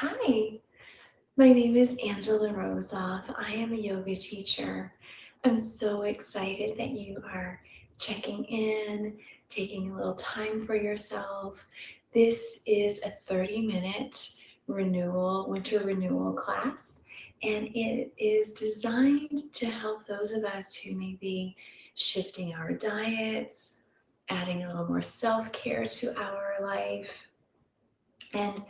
Hi, my name is Angela Rosoff. I am a yoga teacher. I'm so excited that you are checking in, taking a little time for yourself. This is a 30-minute winter renewal class, and it is designed to help those of us who may be shifting our diets, adding a little more self-care to our life, and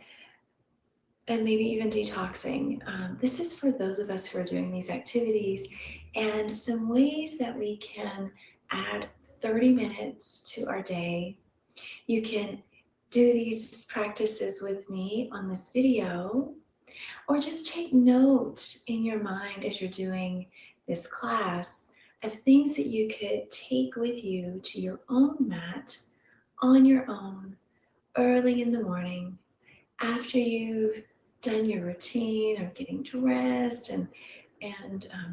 maybe even detoxing. This is for those of us who are doing these activities, and some ways that we can add 30 minutes to our day. You can do these practices with me on this video, or just take note in your mind as you're doing this class of things that you could take with you to your own mat on your own early in the morning after you've done your routine of getting dressed and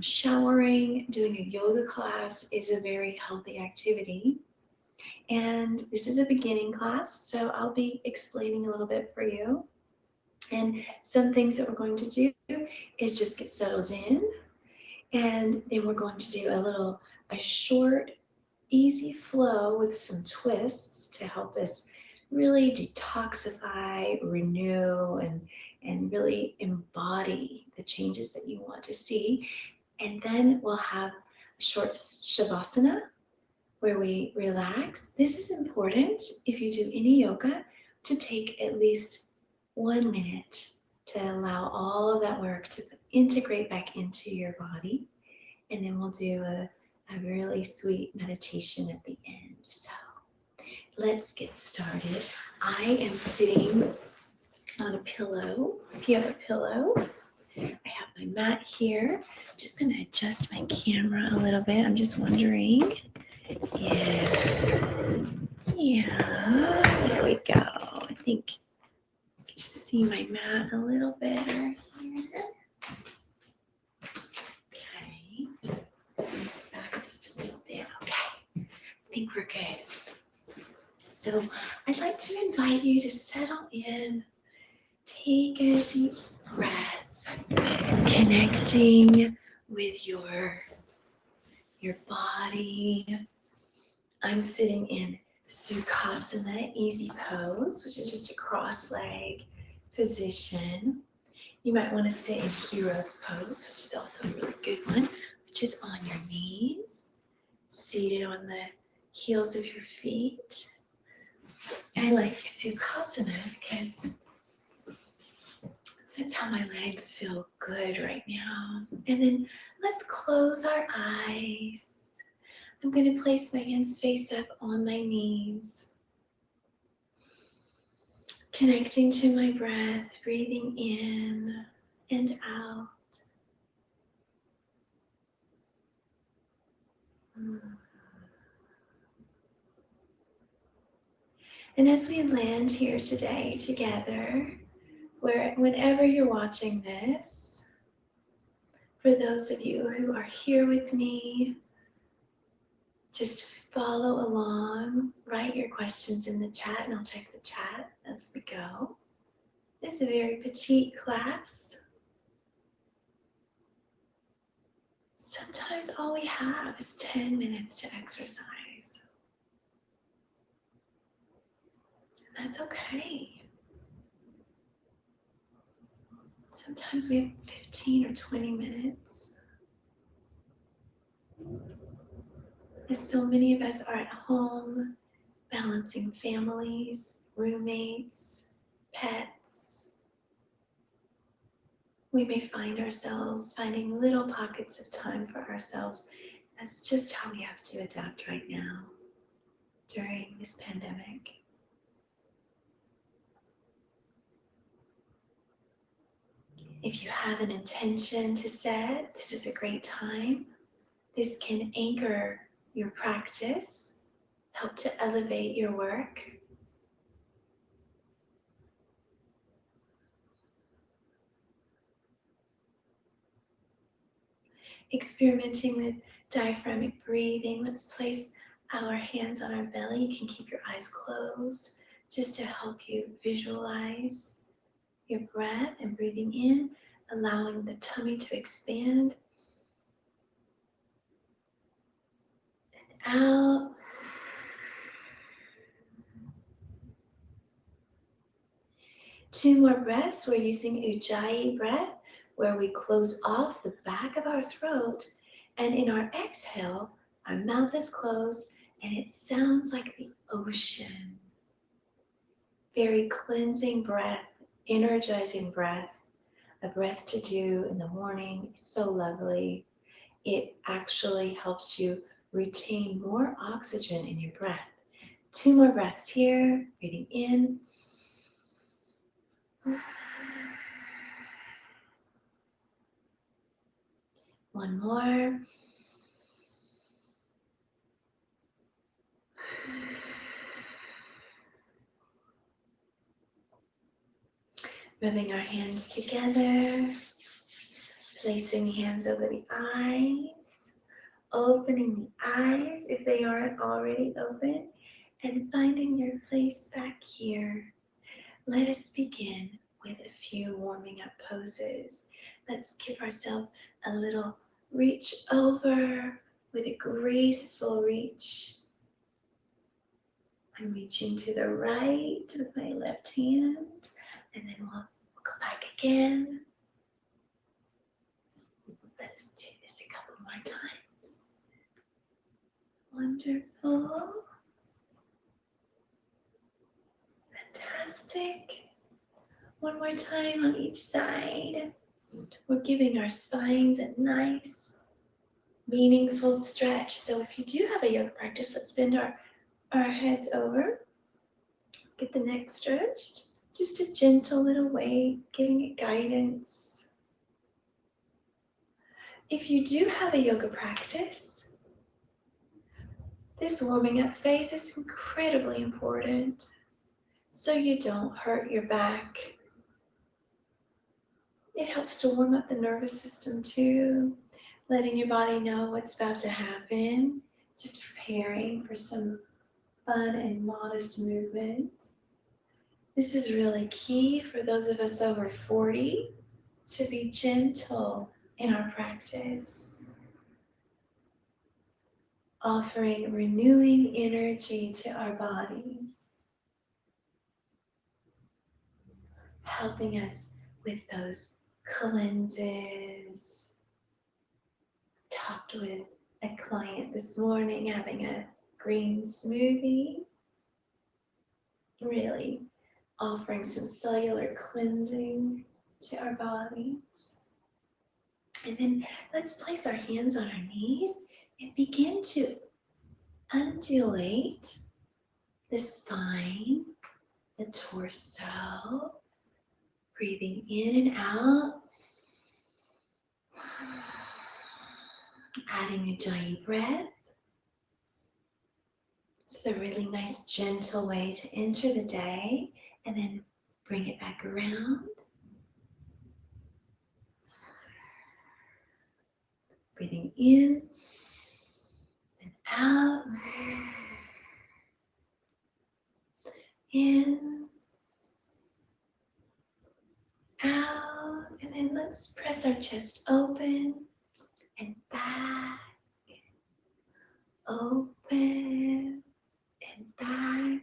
showering. Doing a yoga class is a very healthy activity. And this is a beginning class, so I'll be explaining a little bit for you. And some things that we're going to do is just get settled in, and then we're going to do a short, easy flow with some twists to help us really detoxify, renew, and really embody the changes that you want to see. And then we'll have a short shavasana where we relax. This is important if you do any yoga, to take at least 1 minute to allow all of that work to integrate back into your body. And then we'll do a really sweet meditation at the end. So let's get started. I am sitting on a pillow. If you have a pillow, I have my mat here. I'm just going to adjust my camera a little bit. I'm just wondering if, yeah, there we go. I think you can see my mat a little better here. Okay. Back just a little bit. Okay. I think we're good. So I'd like to invite you to settle in, take a deep breath, connecting with your body. I'm sitting in Sukhasana, easy pose, which is just a cross leg position. You might want to sit in hero's pose, which is also a really good one, which is on your knees, seated on the heels of your feet. I like Sukhasana because that's how my legs feel good right now. And then let's close our eyes. I'm going to place my hands face up on my knees, connecting to my breath, breathing in and out. And as we land here today together, whenever you're watching this, for those of you who are here with me, just follow along, write your questions in the chat, and I'll check the chat as we go. This is a very petite class. Sometimes all we have is 10 minutes to exercise. And that's okay. Sometimes we have 15 or 20 minutes. As so many of us are at home, balancing families, roommates, pets, we may find ourselves finding little pockets of time for ourselves. That's just how we have to adapt right now during this pandemic. If you have an intention to set, this is a great time. This can anchor your practice, help to elevate your work. Experimenting with diaphragmatic breathing. Let's place our hands on our belly. You can keep your eyes closed just to help you visualize your breath and breathing in, allowing the tummy to expand and out. 2 more breaths. We're using Ujjayi breath, where we close off the back of our throat. And in our exhale, our mouth is closed and it sounds like the ocean. Very cleansing breath, energizing breath, a breath to do in the morning. It's so lovely. It actually helps you retain more oxygen in your breath. 2 more breaths here, breathing in. One more. Rubbing our hands together, placing hands over the eyes, opening the eyes if they aren't already open, and finding your place back here. Let us begin with a few warming up poses. Let's give ourselves a little reach over with a graceful reach. I'm reaching to the right with my left hand, and then we'll go back again. Let's do this a couple more times. Wonderful. Fantastic. One more time on each side. We're giving our spines a nice, meaningful stretch. So if you do have a yoga practice, let's bend our heads over. Get the neck stretched. Just a gentle little wave, giving it guidance. If you do have a yoga practice, this warming up phase is incredibly important so you don't hurt your back. It helps to warm up the nervous system too, letting your body know what's about to happen, just preparing for some fun and modest movement. This is really key for those of us over 40 to be gentle in our practice, offering renewing energy to our bodies, helping us with those cleanses. Talked with a client this morning having a green smoothie, really offering some cellular cleansing to our bodies. And then let's place our hands on our knees and begin to undulate the spine, the torso, breathing in and out. Adding a Ujjayi breath. It's a really nice, gentle way to enter the day and then bring it back around. Breathing in and out. In, out, and then let's press our chest open and back, open and back.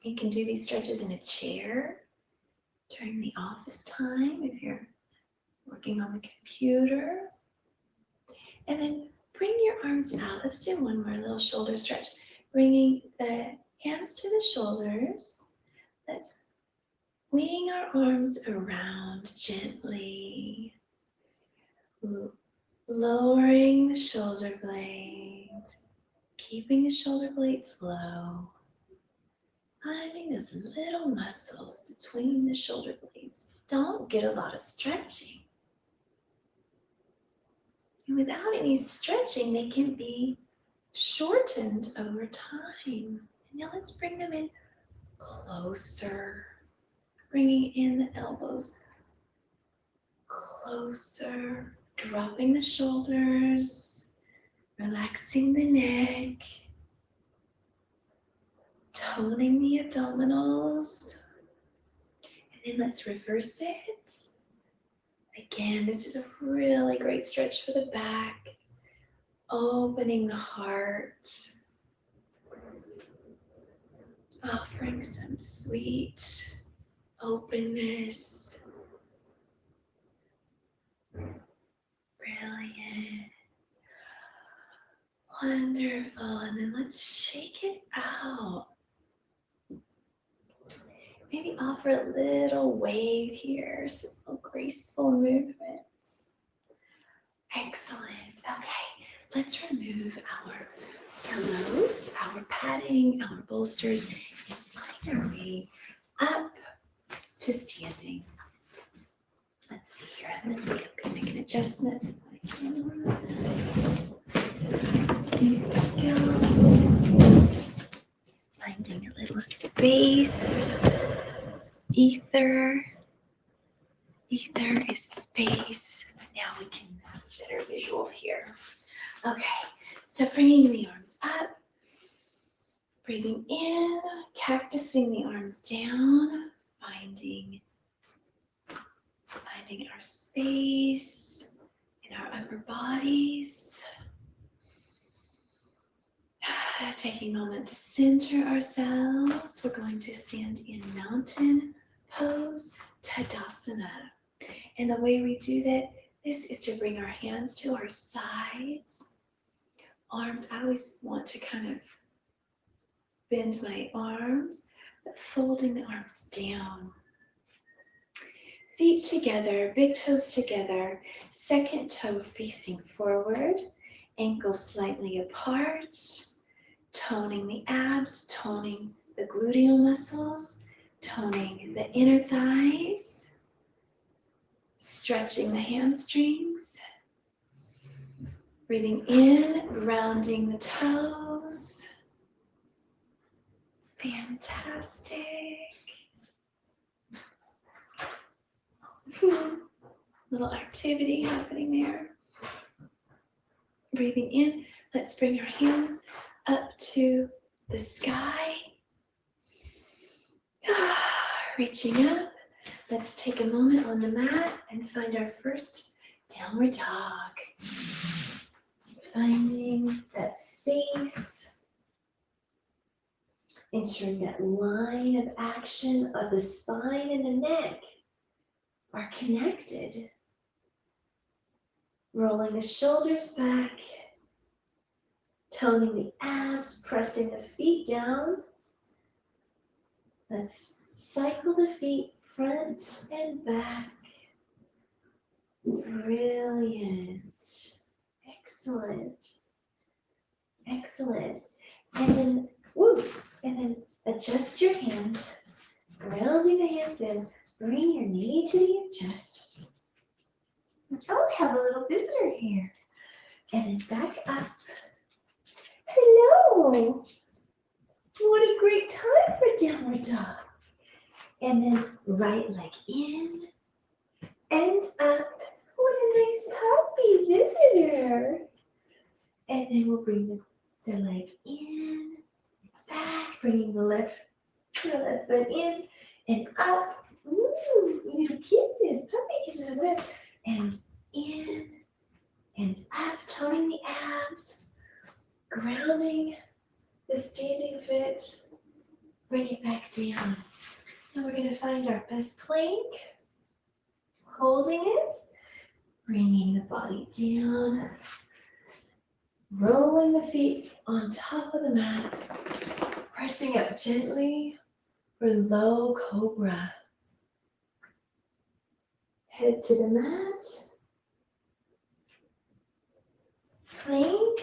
You can do these stretches in a chair during the office time if you're working on the computer. And then bring your arms out. Let's do one more little shoulder stretch. Bringing the hands to the shoulders. Let's wing our arms around gently. Lowering the shoulder blades. Keeping the shoulder blades low. Finding those little muscles between the shoulder blades. Don't get a lot of stretching. And without any stretching, they can be shortened over time. Now let's bring them in closer. Bringing in the elbows closer. Dropping the shoulders. Relaxing the neck. Toning the abdominals. And then let's reverse it. Again, this is a really great stretch for the back, opening the heart, offering some sweet openness. Brilliant. Wonderful. And then let's shake it out. Maybe offer a little wave here, some little graceful movements. Excellent. Okay, let's remove our pillows, our padding, our bolsters, and find our way up to standing. Let's see here. I'm going to make an adjustment with my camera. Here we go. Finding a little space. Ether. Ether is space. Now we can have a better visual here. Okay, so bringing the arms up, breathing in, cactusing the arms down, finding our space in our upper bodies. Taking a moment to center ourselves, we're going to stand in mountain pose, Tadasana. And the way we do that, this is to bring our hands to our sides. Arms, I always want to kind of bend my arms, but folding the arms down. Feet together, big toes together, second toe facing forward, ankles slightly apart, toning the abs, toning the gluteal muscles, toning the inner thighs, stretching the hamstrings. Breathing in, grounding the toes. Fantastic. Little activity happening there. Breathing in, let's bring our hands up to the sky. Reaching up, let's take a moment on the mat and find our first downward dog. Finding that space, ensuring that line of action of the spine and the neck are connected. Rolling the shoulders back, toning the abs, pressing the feet down. Let's cycle the feet front and back. Brilliant. Excellent. Excellent. And then adjust your hands, grounding the hands in, bring your knee to the chest. Oh, we have a little visitor here. And then back up. Hello. What a great time for downward dog. And then right leg in and up. What a nice puppy visitor. And then we'll bring the leg in, back, bringing the left foot in and up. Ooh, little kisses, puppy kisses, and in and up, toning the abs, grounding the standing foot, bring it back down. Now we're going to find our best plank, holding it, bringing the body down, rolling the feet on top of the mat, pressing up gently for low cobra. Head to the mat, plank,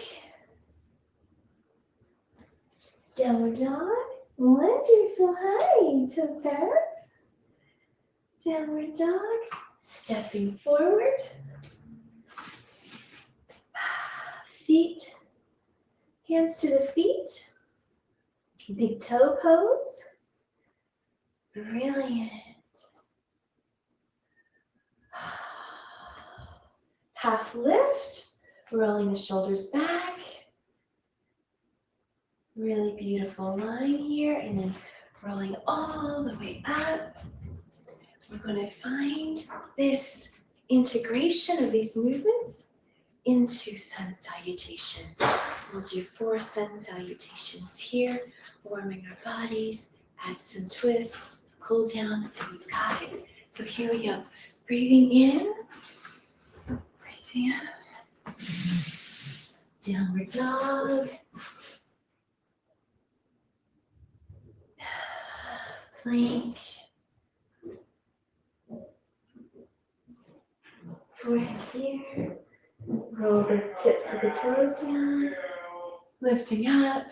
downward dog, wonderful, hi, toes, downward dog, stepping forward, feet, hands to the feet, big toe pose, brilliant. Half lift, rolling the shoulders back. Really beautiful line here, and then rolling all the way up. We're going to find this integration of these movements into sun salutations. We'll do 4 sun salutations here, warming our bodies, add some twists, cool down, and we've got it. So here we go. Breathing in, breathing out, downward dog, plank, forehead here, roll the tips of the toes down, lifting up,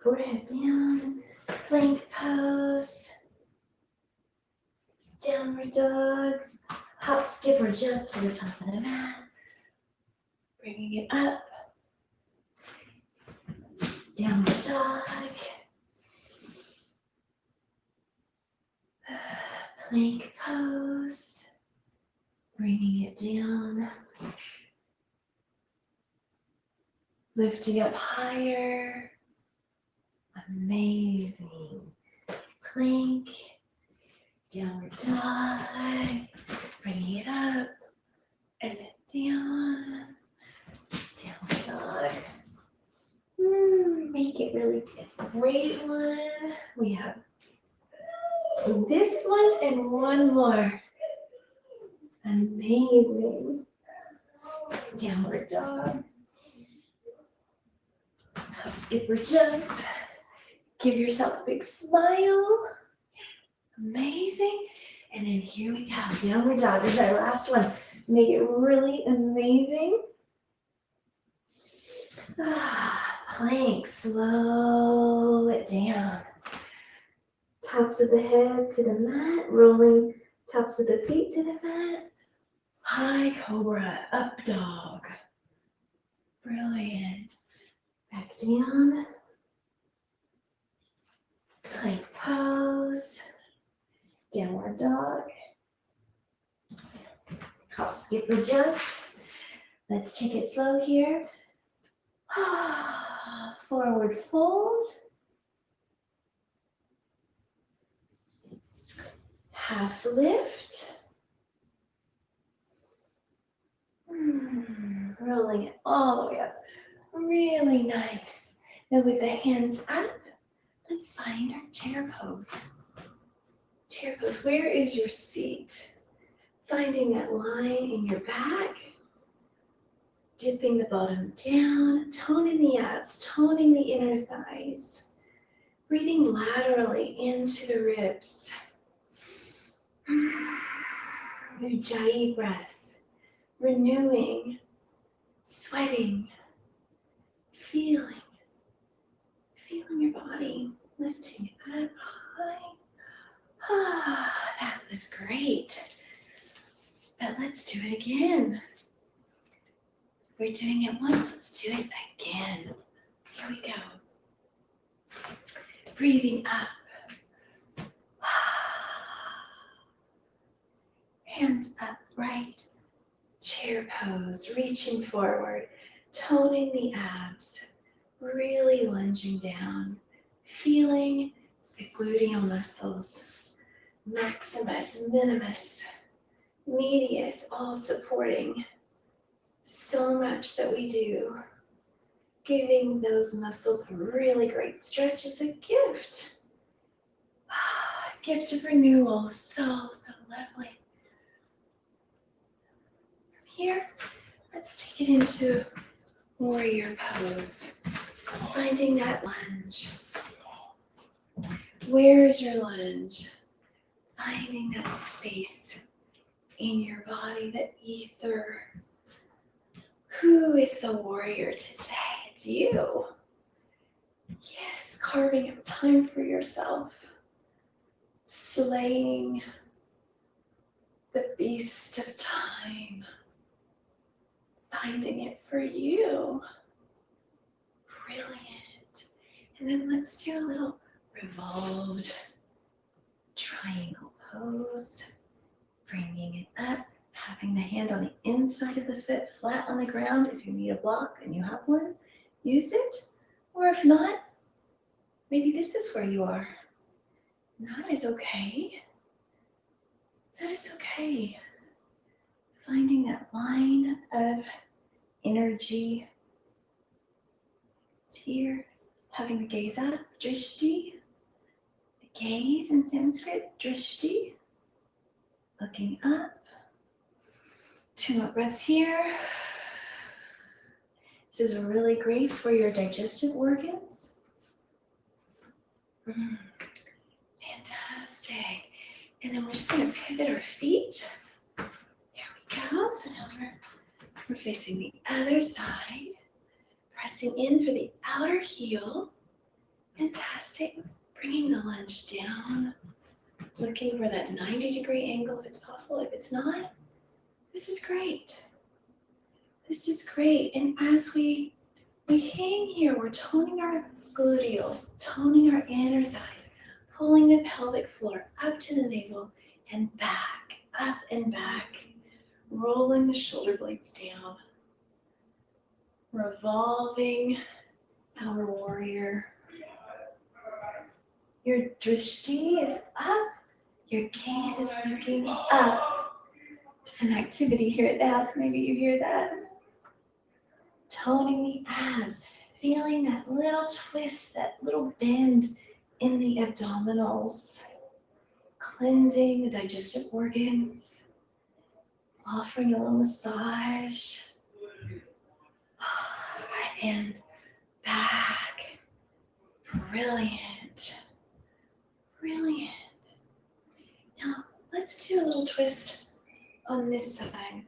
forehead down, plank pose, downward dog, hop, skip, or jump to the top of the mat, bringing it up, downward dog, plank pose, bringing it down, lifting up higher, amazing, plank, downward dog, bringing it up, and then down, downward dog. Make it really a great one. We have this one and one more. Amazing. Downward dog. Hop, skip, or jump. Give yourself a big smile. Amazing. And then here we go. Downward dog. This is our last one. Make it really amazing. Plank. Slow it down. Tops of the head to the mat. Rolling tops of the feet to the mat. High cobra. Up dog. Brilliant. Back down. Plank pose. Downward dog. Hop, skip, or jump. Let's take it slow here. Forward fold. Half lift. Rolling it all the way up. Really nice. Now with the hands up, let's find our chair pose. Chair pose, where is your seat? Finding that line in your back. Dipping the bottom down, toning the abs, toning the inner thighs. Breathing laterally into the ribs. Ujjayi breath. Renewing, sweating, feeling your body, lifting it up high. That was great. But let's do it again. We're doing it once, let's do it again. Here we go. Breathing up. Hands upright. Chair pose, reaching forward, toning the abs, really lunging down, feeling the gluteal muscles, maximus, minimus, medius, all supporting so much that we do. Giving those muscles a really great stretch is a gift. Gift of renewal, so lovely. Here, let's take it into warrior pose. Finding that lunge. Where is your lunge? Finding that space in your body, that ether. Who is the warrior today? It's you. Yes, carving out time for yourself. Slaying the beast of time. Finding it for you. Brilliant. And then let's do a little revolved triangle pose. Bringing it up, having the hand on the inside of the foot, flat on the ground. If you need a block and you have one, use it. Or if not, maybe this is where you are. And that is okay. That is okay. Finding that line of energy. It's here. Having the gaze up, drishti. The gaze in Sanskrit, drishti. Looking up. 2 more breaths here. This is really great for your digestive organs. Fantastic. And then we're just going to pivot our feet. There we go. So now we're facing the other side. Pressing in through the outer heel. Fantastic. Bringing the lunge down. Looking for that 90-degree angle if it's possible. If it's not, this is great. This is great. And as we hang here, we're toning our gluteals, toning our inner thighs, pulling the pelvic floor up to the navel and back, up and back, rolling the shoulder blades down, revolving our warrior. Your drishti is up, your gaze is looking up. Some activity here at the house, maybe you hear that. Toning the abs, feeling that little twist, that little bend in the abdominals, cleansing the digestive organs, offering a little massage, and back. Brilliant. Brilliant. Now, let's do a little twist on this side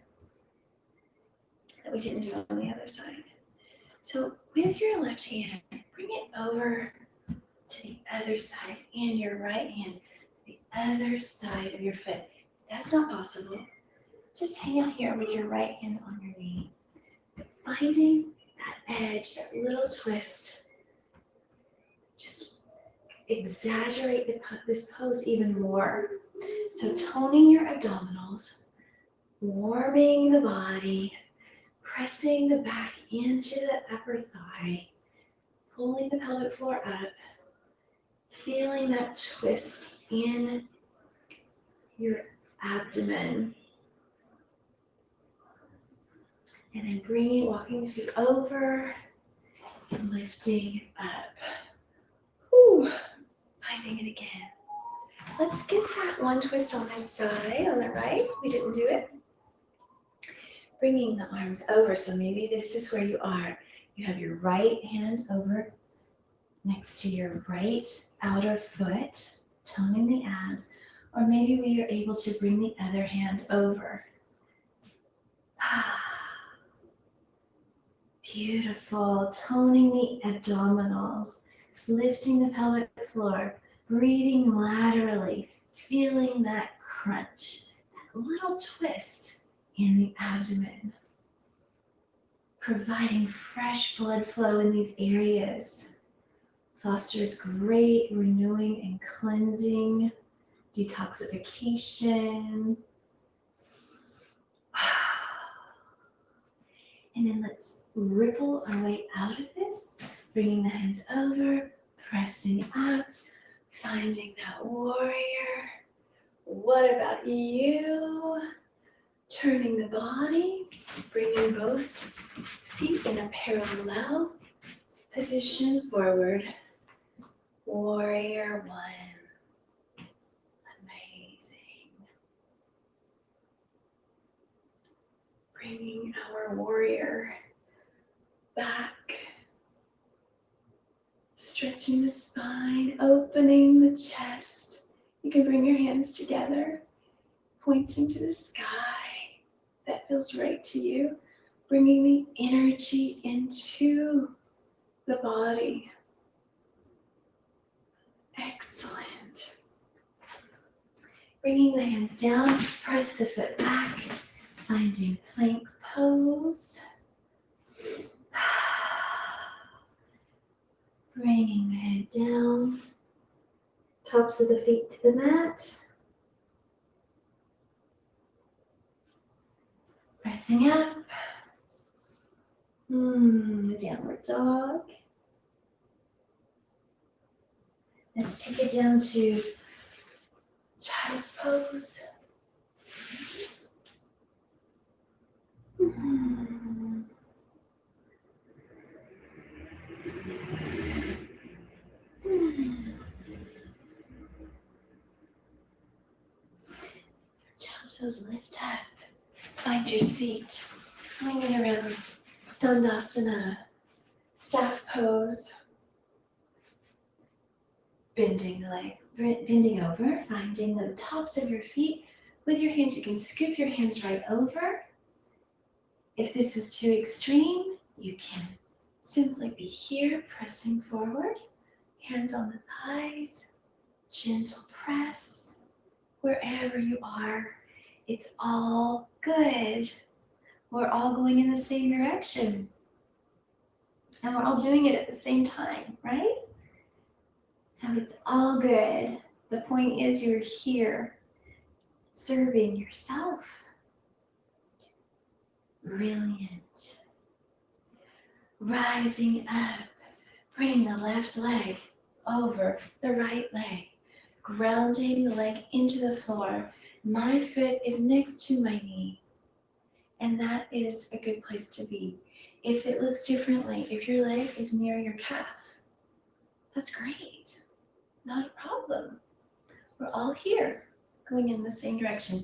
that we didn't do on the other side. So with your left hand, bring it over to the other side and your right hand to the other side of your foot. If that's not possible, just hang out here with your right hand on your knee. Finding that edge, that little twist. Just exaggerate this pose even more. So toning your abdominals, warming the body, pressing the back into the upper thigh, pulling the pelvic floor up, feeling that twist in your abdomen. And then walking the feet over and lifting up. Whew. Finding it again. Let's get that one twist on this side, on the right. We didn't do it. Bringing the arms over. So maybe this is where you are. You have your right hand over next to your right outer foot, toning the abs. Or maybe we are able to bring the other hand over. Beautiful. Toning the abdominals, lifting the pelvic floor, breathing laterally, feeling that crunch, that little twist in the abdomen, providing fresh blood flow in these areas, fosters great renewing and cleansing, detoxification. And then let's ripple our way out of this, bringing the hands over, pressing up, finding that warrior. What about you? Turning the body, bringing both feet in a parallel position forward. Warrior one. Amazing. Bringing our warrior back. Stretching the spine, opening the chest. You can bring your hands together, pointing to the sky. That feels right to you. Bringing the energy into the body. Excellent. Bringing the hands down, press the foot back, finding plank pose. Bringing the head down, tops of the feet to the mat. Pressing up. Downward dog. Let's take it down to child's pose. Child's pose, lift up. Find your seat. Swing it around. Dandasana. Staff pose. Bending the legs, bending over, finding the tops of your feet. With your hands, you can scoop your hands right over. If this is too extreme, you can simply be here, pressing forward. Hands on the thighs, gentle press. Wherever you are, it's all good. We're all going in the same direction. And we're all doing it at the same time, right? So it's all good. The point is you're here serving yourself. Brilliant. Rising up. Bring the left leg over the right leg. Grounding the leg into the floor. My foot is next to my knee. And that is a good place to be. If it looks differently, if your leg is near your calf, that's great. Not a problem. We're all here, going in the same direction.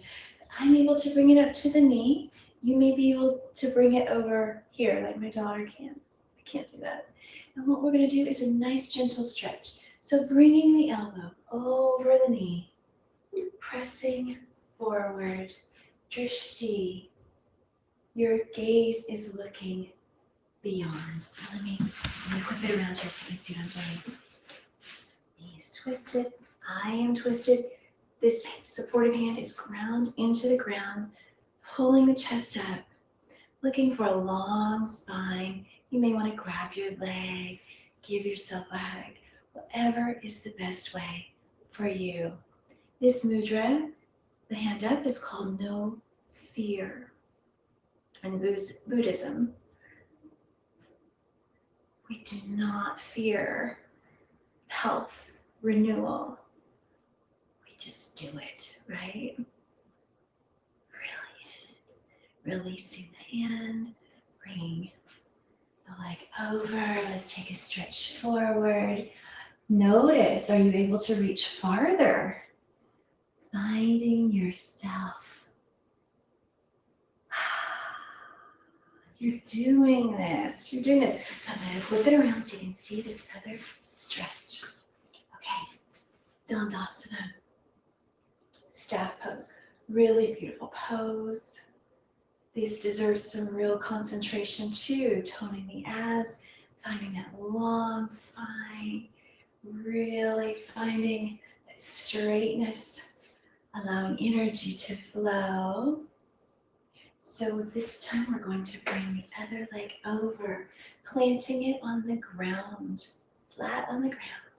I'm able to bring it up to the knee. You may be able to bring it over here, like my daughter can. I can't do that. And what we're going to do is a nice gentle stretch. So bringing the elbow over the knee, pressing forward, drishti. Your gaze is looking beyond. So let me whip it around here so you can see what I'm doing. Knees twisted, I am twisted. This supportive hand is ground into the ground, pulling the chest up, looking for a long spine. You may want to grab your leg, give yourself a hug, whatever is the best way for you. This mudra, the hand up, is called no fear. In Buddhism, we do not fear health, renewal. We just do it, right? Brilliant. Releasing the hand, bringing the leg over. Let's take a stretch forward. Notice, are you able to reach farther? Finding yourself. You're doing this. You're doing this. So I'm going to flip it around so you can see this other stretch. Okay. Dandasana. Staff pose. Really beautiful pose. This deserves some real concentration too. Toning the abs, finding that long spine. Really finding that straightness, allowing energy to flow. So this time we're going to bring the other leg over, planting it on the ground, flat on the ground.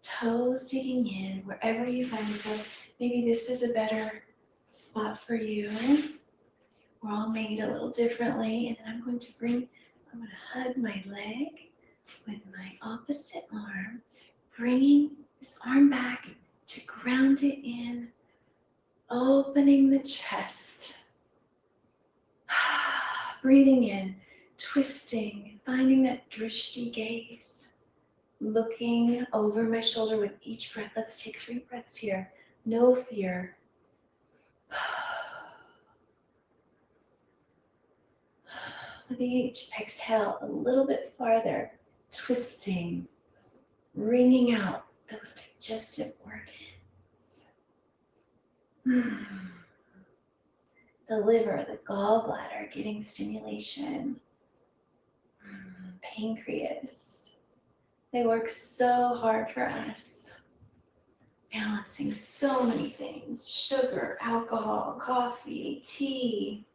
Toes digging in wherever you find yourself. Maybe this is a better spot for you. We're all made a little differently. And then I'm going to hug my leg with my opposite arm, bringing this arm back to ground it in, opening the chest. Breathing in, twisting, finding that drishti gaze, looking over my shoulder with each breath. Let's take 3 breaths here. No fear. With each exhale, a little bit farther, twisting, wringing out those digestive organs. The liver, the gallbladder getting stimulation. Pancreas. They work so hard for us. Balancing so many things. Sugar, alcohol, coffee, tea.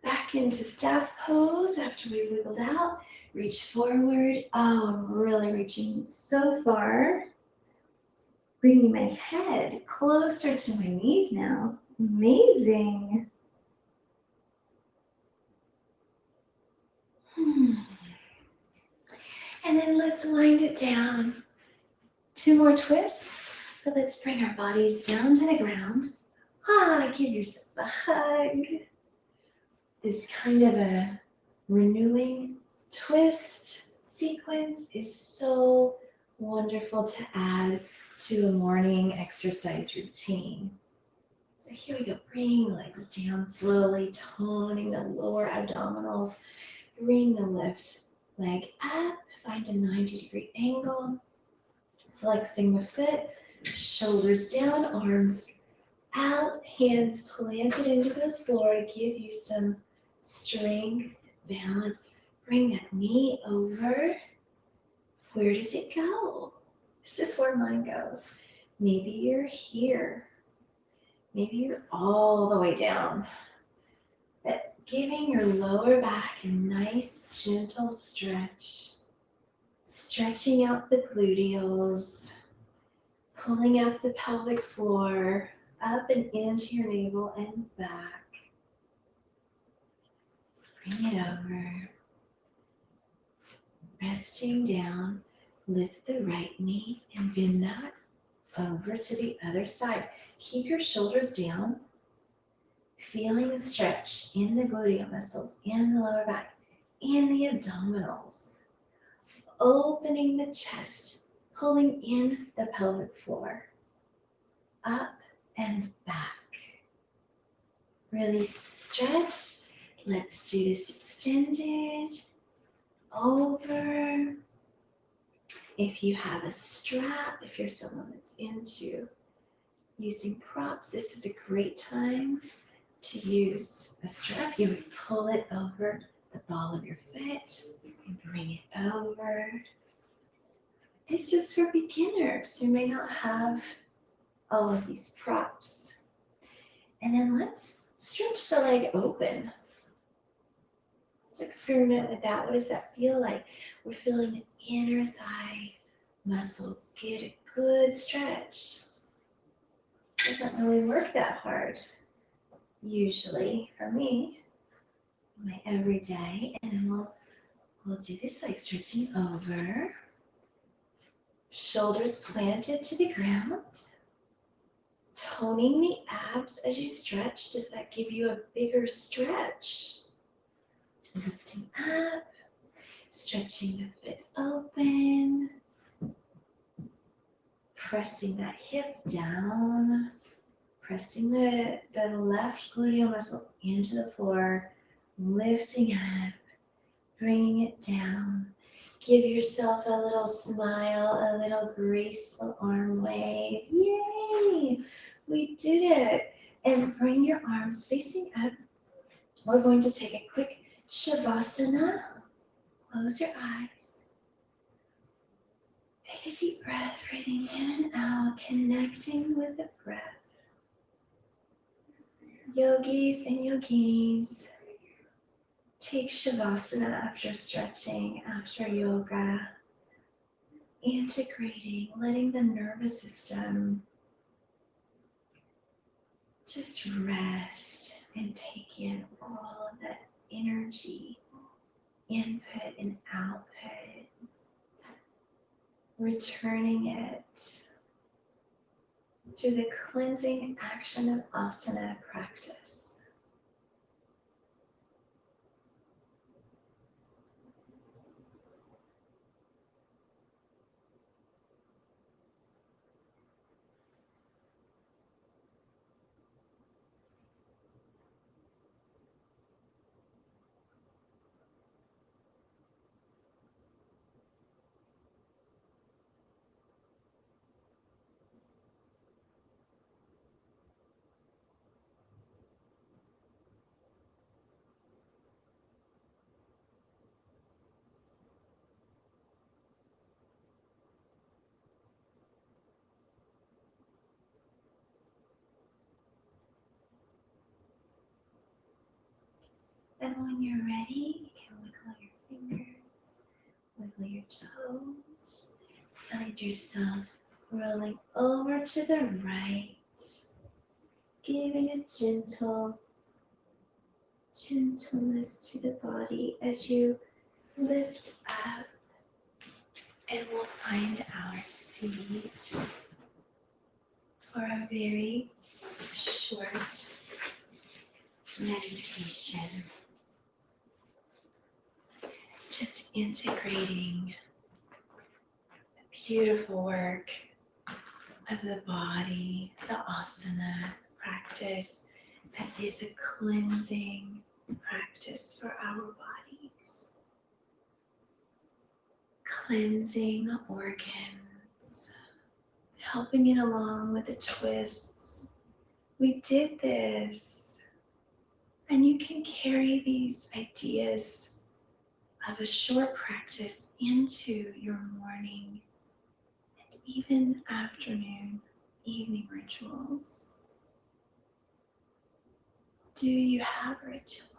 Back into staff pose after we wiggled out. Reach forward. Oh, I'm really reaching so far. Bringing my head closer to my knees now. Amazing. And then let's wind it down. 2 more twists, but let's bring our bodies down to the ground. Give yourself a hug. This kind of a renewing twist sequence is so wonderful to add to a morning exercise routine. So here we go, bring the legs down slowly, toning the lower abdominals. Bring the left leg up, find a 90-degree angle, flexing the foot, shoulders down, arms out, hands planted into the floor to give you some strength, balance. Bring that knee over. Where does it go? This is where mine goes. Maybe you're here. Maybe you're all the way down. But giving your lower back a nice, gentle stretch. Stretching out the gluteals. Pulling up the pelvic floor, up and into your navel and back. Bring it over. Resting down, lift the right knee and bend that over to the other side. Keep your shoulders down, feeling the stretch in the gluteal muscles, in the lower back, in the abdominals. Opening the chest, pulling in the pelvic floor, up and back. Release the stretch. Let's do this extended. Over. If you have a strap, if you're someone that's into using props, this is a great time to use a strap. You would pull it over the ball of your foot and bring it over. This is for beginners who may not have all of these props. And then let's stretch the leg open. Let's experiment with that. What does that feel like? We're feeling the inner thigh muscle get a good stretch. Doesn't really work that hard, usually for me, my everyday. And then we'll do this like stretching over. Shoulders planted to the ground. Toning the abs as you stretch. Does that give you a bigger stretch? Lifting up, stretching the foot open, pressing that hip down, pressing the left gluteal muscle into the floor, lifting up, bringing it down. Give yourself a little smile, a little graceful arm wave. Yay! We did it. And bring your arms facing up. We're going to take a quick Shavasana. Close your eyes. Take a deep breath, breathing in and out, connecting with the breath. Yogis and yoginis, take Shavasana after stretching, after yoga, integrating, letting the nervous system just rest and take in all of that energy, input and output, returning it through the cleansing action of asana practice. And when you're ready, you can wiggle your fingers, wiggle your toes. Find yourself rolling over to the right, giving a gentleness to the body as you lift up and we'll find our seat for a very short meditation. Just integrating the beautiful work of the body, the asana practice that is a cleansing practice for our bodies. Cleansing organs, helping it along with the twists. We did this, and you can carry these ideas of a short practice into your morning and even afternoon, evening rituals. Do you have rituals?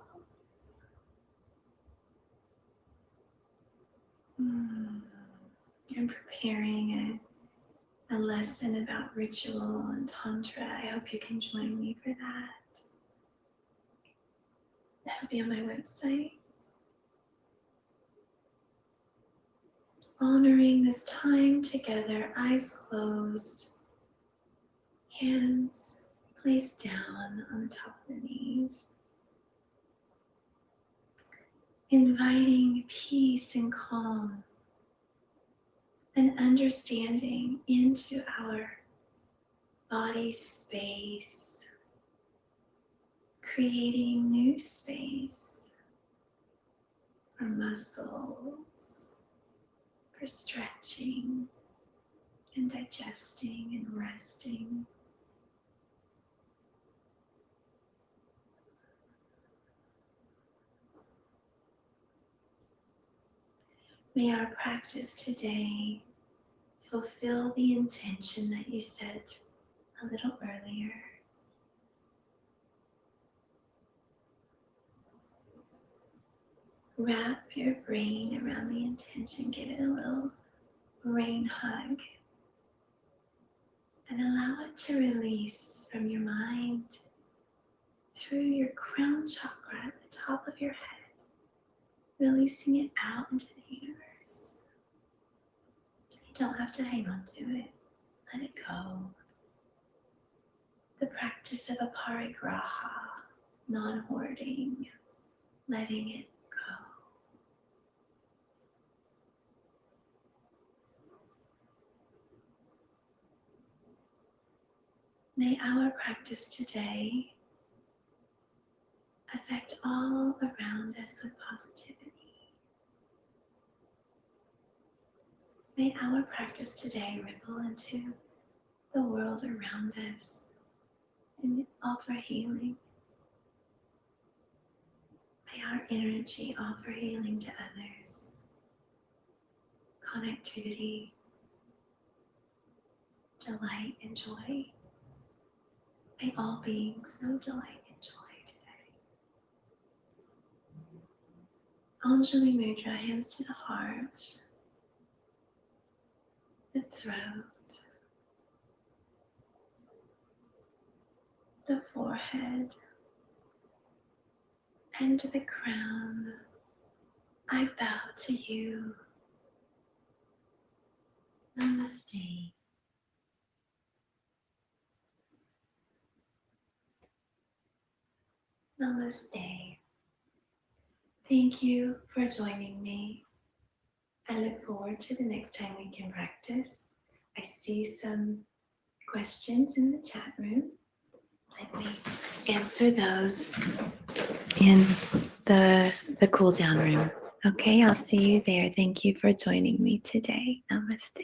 I'm preparing a lesson about ritual and tantra. I hope you can join me for that. That'll be on my website. Honoring this time together, eyes closed, hands placed down on the top of the knees. Inviting peace and calm and understanding into our body space, creating new space for muscles, for stretching and digesting and resting. May our practice today fulfill the intention that you set a little earlier. Wrap your brain around the intention, give it a little brain hug, and allow it to release from your mind through your crown chakra at the top of your head, releasing it out into the universe. You don't have to hang on to it. Let it go. The practice of aparigraha, non-hoarding, letting it go. May our practice today affect all around us with positivity. May our practice today ripple into the world around us and offer healing. May our energy offer healing to others. Connectivity, delight, and joy. May all beings know delight and joy today. Anjali Mudra, hands to the heart, the throat, the forehead, and the crown. I bow to you. Namaste. Namaste. Thank you for joining me. I look forward to the next time we can practice. I see some questions in the chat room. Let me answer those in the cool down room. Okay, I'll see you there. Thank you for joining me today. Namaste.